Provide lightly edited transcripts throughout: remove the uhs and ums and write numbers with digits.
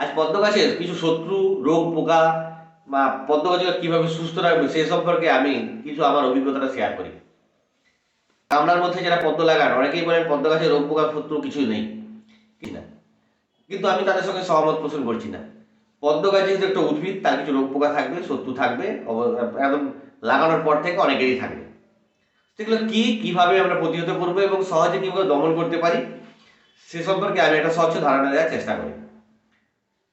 আজ পদ্ম গাছের কিছু শত্রু, রোগ, পোকা বা পদ্ম গাছকে কিভাবে সুস্থ রাখবে সে সম্পর্কে আমি কিছু আমার অভিজ্ঞতাটা শেয়ার করি। গামলার মধ্যে যারা পদ্ম লাগান অনেকেই বলেন পদ্ম গাছের রোগ, পোকা, শত্রু কিছুই নেই, কি না, কিন্তু আমি তাদের সঙ্গে সহমত পোষণ করছি না। পদ্ম গাছ যেহেতু একটা উদ্ভিদ, তার কিছু রোগ, পোকা থাকবে, শত্রু থাকবে, একদম লাগানোর পর থেকে অনেকেরই থাকবে। সেগুলো কিভাবে আমরা প্রতিহত করবো এবং সহজে কিভাবে দমন করতে পারি সে সম্পর্কে আমি একটা স্বচ্ছ ধারণা দেওয়ার চেষ্টা করি।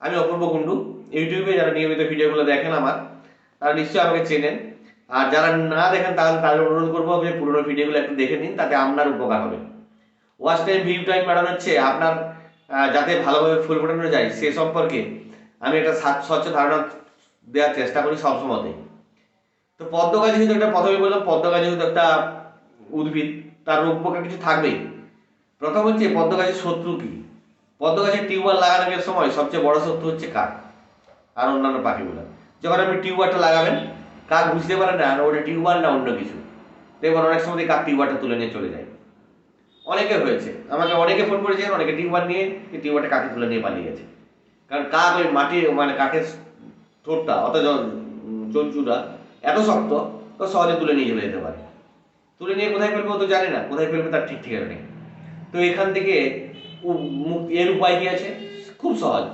আমি অপূর্ব কুণ্ডু। ইউটিউবে যারা নিয়মিত ভিডিওগুলো দেখেন আমার, তারা নিশ্চয়ই আমাকে চেনেন। আর যারা না দেখেন তাহলে তাদের অনুরোধ করবো যে পুরোনো ভিডিওগুলো একটু দেখে নিন, তাতে আপনার উপকার হবে। ওয়াচ টাইম, ভিউ টাইম বাড়ানো হচ্ছে আপনার, যাতে ভালোভাবে ফুল ফোটানো যায় সে সম্পর্কে আমি একটা স্বচ্ছ ধারণা দেওয়ার চেষ্টা করি সবসময়। তো পদ্ম গাছ যেহেতু একটা, প্রথমে বললাম পদ্ম গাছ যেহেতু একটা উদ্ভিদ, তার রোগ পোকা কিছু থাকবেই। প্রথম হচ্ছে পদ্ম গাছের শত্রু কি। পদ্ম গাছের টিউবার লাগানোর সময় সবচেয়ে বড় শত্রু হচ্ছে কাক আর অন্যান্য পাখিগুলো। যখন আপনি টিউবারটা লাগাবেন, কাক বুঝতে পারে না ওটা টিউবার না অন্য কিছু। দেখবেন অনেক সময় কাক টিউবারটা তুলে নিয়ে চলে যায়। অনেকের হয়েছে, আমাকে অনেকে ফোন করেছেন, অনেকে টিউবার নিয়ে টিউবারটা কাকে তুলে নিয়ে পালিয়ে গেছে। কারণ কাক ওই মাটি, মানে কাকের ঠোঁটটা অত চঞ্চুটা এত শক্ত, তো সহজে তুলে নিয়ে চলে যেতে পারে। তুলে নিয়ে কোথায় ফেলবে ও তো জানে না, কোথায় ফেলবে তার ঠিক ঠিকানা নেই। তো এখান থেকে এর উপায় কি আছে? খুব সহজ।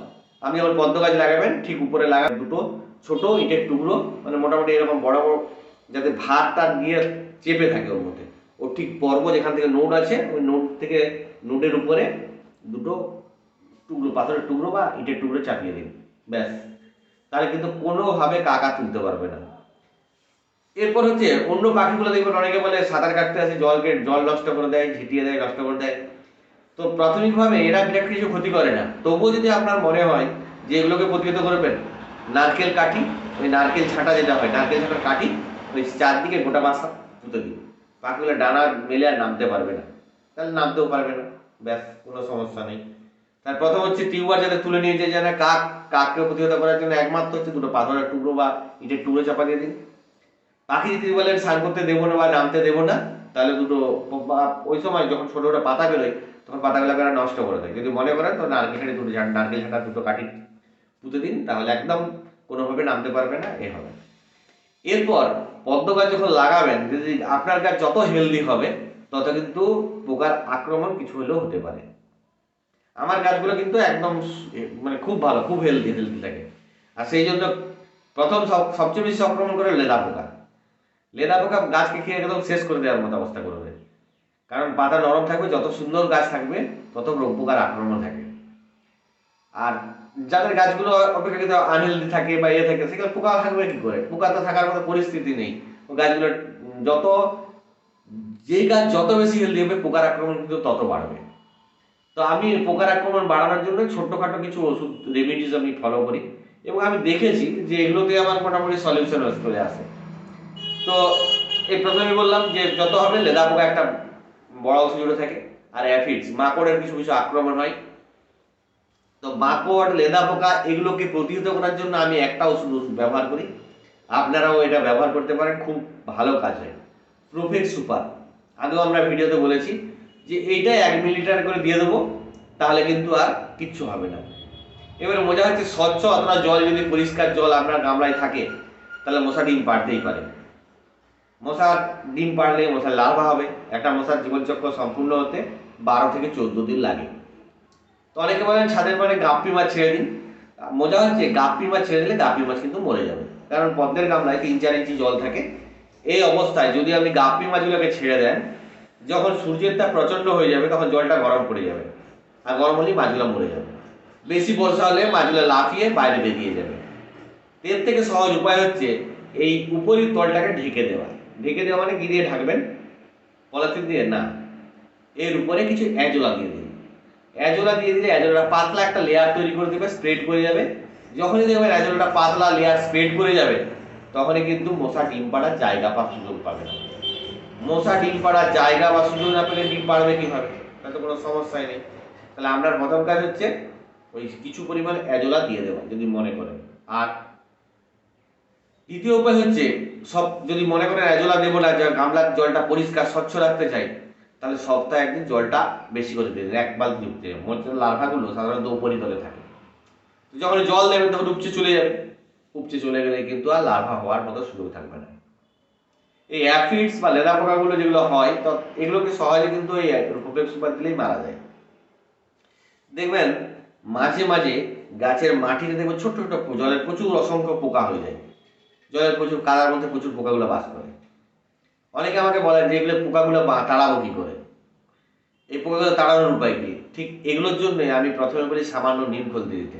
আপনি যখন পদ্ম গাছ লাগাবেন, ঠিক উপরে লাগাবেন দুটো ছোট ইটের টুকরো, মানে মোটামুটি এরকম বড় বড়, যাতে ভাতটা গিয়ে চেপে থাকে ওর মধ্যে। ওর ঠিক পর্ব যেখান থেকে নোট আছে, ওই নোট থেকে নোটের উপরে দুটো টুকরো, পাথরের টুকরো বা ইটের টুকরো চাপিয়ে দিন, ব্যাস। তাহলে কিন্তু কোনোভাবে কাকা তুলতে পারবে না। এরপর হচ্ছে অন্য পাখিগুলো দেখবেন অনেকে বলে সাঁতার কাটতে আসে, জল নষ্ট করে দেয়, ঝিটিয়ে দেয়, নষ্ট করে দেয়। তো প্রাথমিকভাবে এরা বিরাট কিছু ক্ষতি করে না। তবুও যদি আপনার মনে হয় যে এগুলোকে প্রতিহত করবেন, নারকেল কাঠি, ওই নারকেল ছাঁটা যেটা হয়, নারকেল ছাঁটার কাঠি ওই চারদিকে গোটা মাথা পুঁতে দিন। পাখিগুলো ডানা মেলে আর নামতে পারবে না, তাহলে নামতেও পারবে না, ব্যাস, কোনো সমস্যা নেই। তার প্রথম হচ্ছে টিউবার যাতে তুলে নিয়ে যায় না কাক, কাককে প্রতিহত করার জন্য একমাত্র হচ্ছে দুটো পাথরের টুকরো বা ইটের টুকরো চাপা দিয়ে দিন। পাখি যদি বলেন স্নান করতে দেবো না বা নামতে দেবো না, তাহলে দুটো ওই সময় যখন ছোট ছোট পাতা বেরোয় তখন পাতাগুলোকে নষ্ট করে দেয়। যদি মনে করেন তো নারকেল ছাড়ে দুটো, নারকেল ছাড়া দুটো কাঠি পুঁতে দিন, তাহলে একদম কোনোভাবে নামতে পারবে না, এ হবে। এরপর পদ্ম গাছ যখন লাগাবেন, যদি আপনার গাছ যত হেলদি হবে তত কিন্তু পোকার আক্রমণ কিছু হলেও হতে পারে। আমার গাছগুলো কিন্তু একদম মানে খুব ভালো, খুব হেলদি হেলদি থাকে। আর সেই জন্য প্রথম সবচেয়ে বেশি আক্রমণ করে লেদা পোকা। লেদা পোকা গাছকে খেয়ে একদম শেষ করে দেওয়ার মতো অবস্থা করবে। কারণ পাতা নরম থাকবে, যত সুন্দর গাছ থাকবে তত রোগ পোকার আক্রমণ থাকে। আর যাদের গাছগুলো অপেক্ষাকৃত আনহেলদি থাকে বা ইয়ে থাকে, সেগুলো পোকা থাকবে কি করে? পোকা তো থাকার মতো পরিস্থিতি নেই। ও গাছগুলো যত, যে গাছ যত বেশি হেলদি হবে পোকার আক্রমণ কিন্তু তত বাড়বে। তো আমি পোকার আক্রমণ বাড়ানোর জন্য ছোট্টখাটো কিছু ওষুধ রেমিডিস আমি ফলো করি, এবং আমি দেখেছি যে এগুলোতে আমার মোটামুটি সলিউশন চলে আসে। তো এই প্রথমে বললাম যে যত হবে লেদা পোকা একটা বড় অংশ জুড়ে থাকে। আর অ্যাফিডস, মাকড়ের কিছু কিছু আক্রমণ হয়। তো মাকড়, লেদা পোকা এগুলোকে প্রতিহত করার জন্য আমি একটা ওষুধ ব্যবহার করি। আপনারাও এটা ব্যবহার করতে পারেন, খুব ভালো কাজ হয়। প্রোফেক্স সুপার, আগেও আমরা ভিডিওতে বলেছি যে এইটা 1 মিলিলিটার করে দিয়ে দেবো, তাহলে কিন্তু আর কিচ্ছু হবে না। এবারে মজা হচ্ছে স্বচ্ছ অথবা জল, যদি পরিষ্কার জল আপনার গামলায় থাকে তাহলে মশা ডিম পাড়তেই পারে। মশার ডিম পাড়লে মশার লার্ভা হবে। একটা মশার জীবনচক্র সম্পূর্ণ হতে 12 থেকে 14 দিন লাগে। তো অনেকে বলেন ছাদের মানে গাপ্পি মাছ ছেড়ে দিন। মজা হচ্ছে গাপ্পি মাছ ছেড়ে দিলে গাপ্পি মাছ কিন্তু মরে যাবে, কারণ পদ্মের গামলায় 3-4 ইঞ্চি জল থাকে। এই অবস্থায় যদি আপনি গাপ্পি মাছগুলোকে ছেড়ে দেন, যখন সূর্যের তাপ প্রচণ্ড হয়ে যাবে তখন জলটা গরম পড়ে যাবে, আর গরম হলেই মাছগুলো মরে যাবে। বেশি বর্ষা হলে মাছগুলো লাফিয়ে বাইরে বেরিয়ে যাবে। এর থেকে সহজ উপায় হচ্ছে এই উপরের তলটাকে ঢেকে দেওয়া। ঢেকে দেওয়া মানে কি দিয়ে ঢাকবেন? পলিথিন দিয়ে না, এর উপরে কিছু অ্যাজোলা দিয়ে দিন। অ্যাজোলা দিয়ে দিলে অ্যাজোলাটা পাতলা একটা লেয়ার তৈরি করে দেবে, স্প্রেড করে যাবে। যখনই দেখবেন অ্যাজোলাটা পাতলা লেয়ার স্প্রেড করে যাবে, তখনই কিন্তু মশা ডিম পাড়ার জায়গা বা সুযোগ পাবে না। মশা ডিম পাড়ার জায়গা বা সুযোগ না পেলে ডিম পাড়বে কিভাবে? তাতে কোনো সমস্যাই নেই। তাহলে আপনার প্রথম কাজ হচ্ছে ওই কিছু পরিমাণ অ্যাজোলা দিয়ে দেওয়া, যদি মনে করেন। আর দ্বিতীয় উপায় হচ্ছে, সব যদি মনে করেন অ্যাজোলা দেবো না, গামলার জলটা পরিষ্কার স্বচ্ছ রাখতে চাই, তাহলে সপ্তাহে একদিন জলটা বেশি করে দিয়ে দিন, 1 বালতি দিতে। মোটের লার্ভাগুলো সাধারণত উপরিতলে থাকে। যখন জল দেবেন তখন উপচে চলে যাবে, উপচে চলে গেলে কিন্তু আর লার্ভা হওয়ার মতো সুযোগ থাকবে না। এই অ্যাফিডস বা লেদা পোকাগুলো যেগুলো হয় তো এগুলোকে সহজে কিন্তু এই প্রোফেক্স সুপার দিলেই মারা যায়। দেখবেন মাঝে মাঝে গাছের মাটিতে দেখবেন ছোট ছোট জলের প্রচুর অসংখ্য পোকা হয়ে যায়, জলের প্রচুর কাদার মধ্যে প্রচুর পোকাগুলো বাস করে। অনেকে আমাকে বলেন যে এগুলো পোকাগুলো তাড়াবো কি করে, এই পোকাগুলো তাড়ানোর উপায় কি? ঠিক এগুলোর জন্য আমি প্রথমে বলি সামান্য নিমখোল দিয়ে দিতে।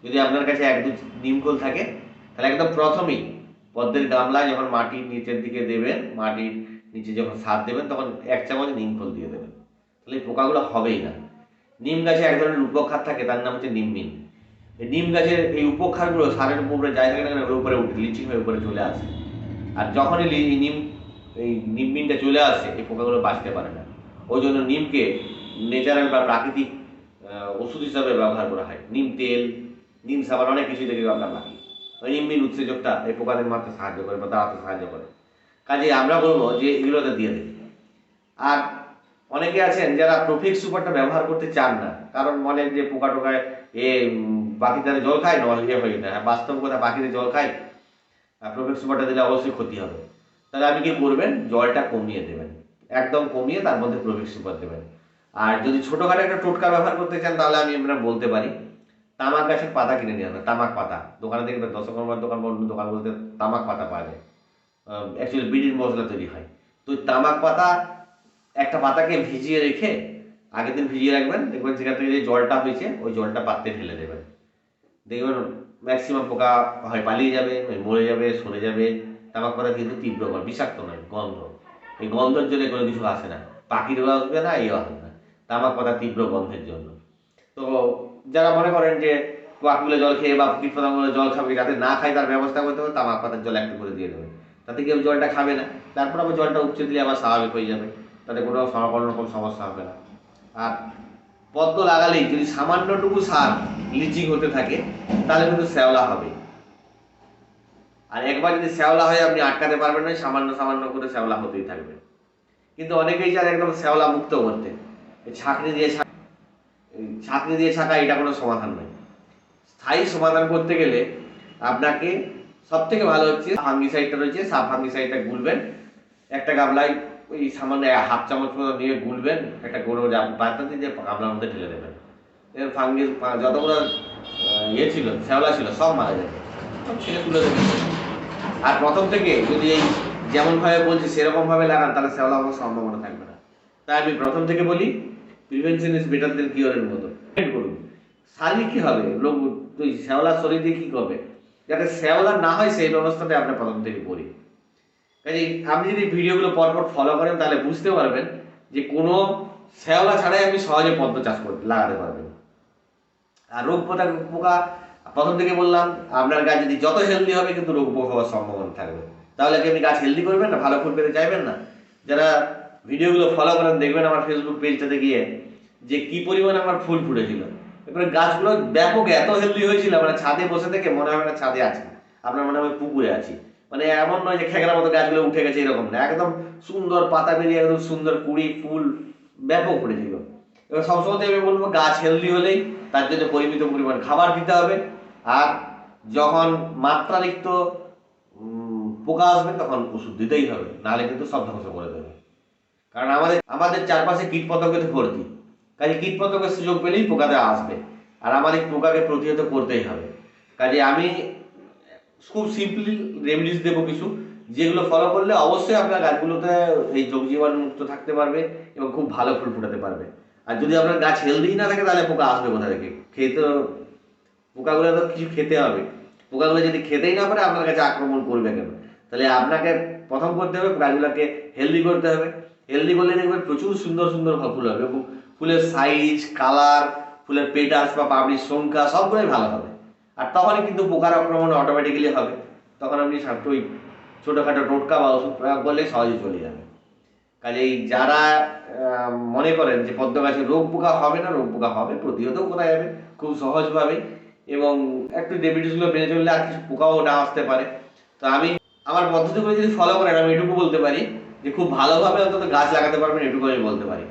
যদি আপনার কাছে 1-2 নিমখোল থাকে তাহলে একদম প্রথমেই পদ্মের গামলায় যখন মাটির নিচের দিকে দেবেন, মাটির নিচে যখন সার দেবেন তখন 1 চামচ নিমখোল দিয়ে দেবেন, তাহলে এই পোকাগুলো হবেই না। নিম গাছে এক ধরনের উপক্ষার থাকে, তার নাম হচ্ছে নিমমিন। এই নিম গাছের এই উপক্ষারগুলো সারের উপরে যাই থাকে না কেন ওর উপরে উঠে লিচিং হয়ে উপরে চলে আসে, আর যখনই এই নিমমিনটা চলে আসে এই পোকাগুলো বাঁচতে পারে না। ওই জন্য নিমকে ন্যাচারাল বা প্রাকৃতিক ওষুধ হিসাবে ব্যবহার করা হয়। নিম তেল, নিম সাবান অনেক কিছুই দেখবে আমরা পাই। ওই নিমমিন উৎসেচকটা এই পোকাদের মারতে সাহায্য করে বা দাঁড়াতে সাহায্য করে। কাজে আমরা বলবো যে এগুলোতে দিয়ে দিই। আর অনেকে আছেন যারা প্রফিক্স সুপারটা ব্যবহার করতে চান না, কারণ মনে যে পোকা টোকায় পাখিদের জল খায় না হয়ে যায়। বাস্তব কথা, পাখিদের জল খায়, প্রফিক্স সুপারটা দিলে অবশ্যই ক্ষতি হবে। তাহলে আপনি কি করবেন, জলটা কমিয়ে দেবেন, একদম কমিয়ে তার মধ্যে প্রফিক্স সুপার দেবেন। আর যদি ছোটোখাটো একটা টোটকা ব্যবহার করতে চান তাহলে আমরা বলতে পারি তামাক গাছের পাতা কিনে নিয়ে আসবেন। তামাক পাতা দোকানে দেখবেন, দশকর্মার দোকান বা অন্য দোকান বলতে তামাক পাতা পাওয়া যায়, অ্যাকচুয়ালি বিড়ির মশলা তৈরি হয়। তো তামাক পাতা একটা পাতাকে ভিজিয়ে রেখে আগের দিন ভিজিয়ে রাখবেন, দেখবেন সেখান থেকে যে জলটা হয়েছে ওই জলটা পাত্রে ঢেলে দেবেন। দেখবেন ম্যাক্সিমাম পোকা হয় পালিয়ে যাবে, মরে যাবে, সরে যাবে। তামাক পাতা কিন্তু তীব্র গন্ধ, বিষাক্ত নয়, গন্ধ। এই গন্ধের জন্য কোনো কিছু আসে না, পাখিরও আসবে না, এও আসবে না, তামাক পাতা তীব্র গন্ধের জন্য। তো যারা মনে করেন যে পাখিগুলো জল খেয়ে বা কীট পতঙ্গগুলো জল খাবে, যাতে না খায় তার ব্যবস্থা করতে হবে, তামাক পাতার জল একটু করে দিয়ে দেবে, তাতে কেউ জলটা খাবে না। তারপর আবার জলটা উপচে দিলে আবার স্বাভাবিক হয়ে যাবে, তাতে কোনো রকম সমস্যা হবে না। আর পদ্ম লাগালেই যদি সামান্যটুকু সার লিচিং হতে থাকে তাহলে কিন্তু শ্যাওলা হবে। আর একবার যদি শ্যাওলা হয় আপনি আটকাতে পারবেন না, সামান্য সামান্য করে শ্যাওলা হতেই থাকবে। কিন্তু অনেকেই চান একদম শ্যাওলা মুক্ত করতে, ছাঁকনি দিয়ে ছাঁকা এটা কোনো সমাধান নয়। স্থায়ী সমাধান করতে গেলে আপনাকে সব থেকে ভালো হচ্ছে ফাঙ্গিসাইডটা রয়েছে, সাব ফাঙ্গিসাইডটা গুলবেন একটা গামলায়, ওই সামান্য 1/2 চামচ মতো নিয়ে গুলবেন, একটা গরু পাতা দিয়ে গামলার মধ্যে ঢেলে দেবেন। এর ফাঙ্গিস যতগুলো ছিল শ্যাওলা ছিল সব মারা যাবে, সব ছেড়ে তুলে দেবেন। আর প্রথম থেকে যদি এই যেমনভাবে বলছি সেরকমভাবে লাগান তাহলে শ্যাওলা হওয়ার সম্ভাবনা থাকবে না। তাই আমি প্রথম থেকে বলি প্রিভেনশন ইজ বেটার দেন কিওরের মতো করুন। শারীরিক কি হবে, লোক তুই শ্যাওলা শরীর দিয়ে কি করবে, যাতে শ্যাওলা না হয় সেই ব্যবস্থাটা আমরা প্রথম থেকে করি। কাজে আপনি যদি ভিডিওগুলো পরপর ফলো করেন তাহলে বুঝতে পারবেন যে কোনো শ্যাওলা ছাড়াই আপনি সহজে পদ্ম চাষ করতে লাগাতে পারবেন। আর রোগ পোকা প্রথম থেকে বললাম, আপনার গাছ যদি যত হেলদি হবে কিন্তু রোগ পোকা হওয়ার সম্ভাবনা থাকবে। তাহলে কি আপনি গাছ হেলদি করবেন না, ভালো ফুল পেতে চাইবেন না? যারা ভিডিওগুলো ফলো করেন দেখবেন আমার ফেসবুক পেজটাতে গিয়ে যে কি পরিমাণে আমার ফুল ফুটেছিল, এরপরে গাছগুলো ব্যাপক এত হেলদি হয়েছিল, মানে ছাদে বসে থেকে মনে হবে না ছাদে আছি, আপনার মনে হবে পুকুরে আছি। মানে এমন নয় যে খেগড়ার মতো গাছগুলো উঠে গেছে, এরকম না, একদম সুন্দর পাতা বেরিয়ে একদম সুন্দর কুড়ি ফুল ব্যাপক ফুটেছিল। এবার সবসময় আমি বলবো গাছ হেলদি হলেই তার জন্য পরিমিত পরিমাণ খাবার দিতে হবে। আর যখন মাত্রাতিরিক্ত পোকা আসবে তখন ওষুধ দিতেই হবে, নাহলে কিন্তু সব ধ্বংস করে দেবে। কারণ আমাদের চারপাশে কীট পতঙ্গতে ভর্তি, কাজে কীট পতঙ্গের সুযোগ পেলেই পোকাতে আসবে, আর আমাদের পোকাকে প্রতিহত করতেই হবে। কাজে আমি খুব সিম্পলি রেমেডিস দেবো কিছু, যেগুলো ফলো করলে অবশ্যই আপনার গাছগুলোতে এই রোগ জীবাণু মুক্ত থাকতে পারবে এবং খুব ভালো ফুল ফোটাতে পারবে। আর যদি আপনার গাছ হেলদি না থাকে তাহলে পোকা আসবে কোথা থেকে? পোকাগুলো তো কিছু খেতে হবে, পোকাগুলো যদি খেতেই না পারে আপনার কাছে আক্রমণ করবে কেন? তাহলে আপনাকে প্রথম করতে হবে গাছগুলোকে হেলদি করতে হবে। হেলদি করলে দেখবেন প্রচুর সুন্দর সুন্দর ফুল হবে এবং ফুলের সাইজ, কালার, ফুলের পেটাস বা পাপড়ির সংখ্যা সবগুলোই ভালো হবে। আর তখনই কিন্তু পোকার আক্রমণ অটোমেটিক্যালি হবে, তখন আপনি ওই ছোটোখাটো টোটকা বা ওষুধ প্রয়োগ করলে সহজে চলে যাবে। কাজেই যারা মনে করেন যে পদ্ম গাছে রোগ পোকা হবে না, রোগ পোকা হবে, প্রতিহতও করা যাবে খুব সহজভাবে, এবং একটু রেমেডিসগুলো মেনে চললে আর কিছু পোকাও না আসতে পারে। তো আমি আমার পদ্ধতিগুলো যদি ফলো করেন আমি এটুকু বলতে পারি যে খুব ভালোভাবে অন্তত গাছ লাগাতে পারবেন, এটুকু আমি বলতে পারি।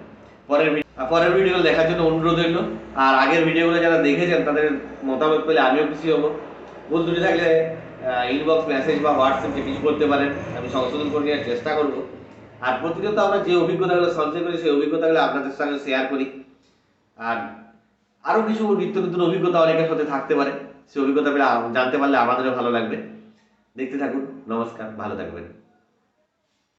পরের আর পরের ভিডিওগুলো দেখার জন্য অনুরোধ রইল। আর আগের ভিডিওগুলো যারা দেখেছেন তাদের মতামত পেলে আমিও খুশি হব। ভুল ত্রুটি থাকলে ইনবক্স মেসেজ বা হোয়াটসঅ্যাপে কিছু করতে পারেন, আমি সংশোধন করে নেওয়ার চেষ্টা করব। আর প্রতিনিয়ত আমরা যে অভিজ্ঞতাগুলো সঞ্চয় করি সেই অভিজ্ঞতাগুলো আপনাদের সঙ্গে শেয়ার করি। আর আরও কিছু নিত্য নতুন অভিজ্ঞতা অনেকের সাথে থাকতে পারে, সেই অভিজ্ঞতা জানতে পারলে আমাদেরও ভালো লাগবে। দেখতে থাকুন। নমস্কার, ভালো থাকবেন।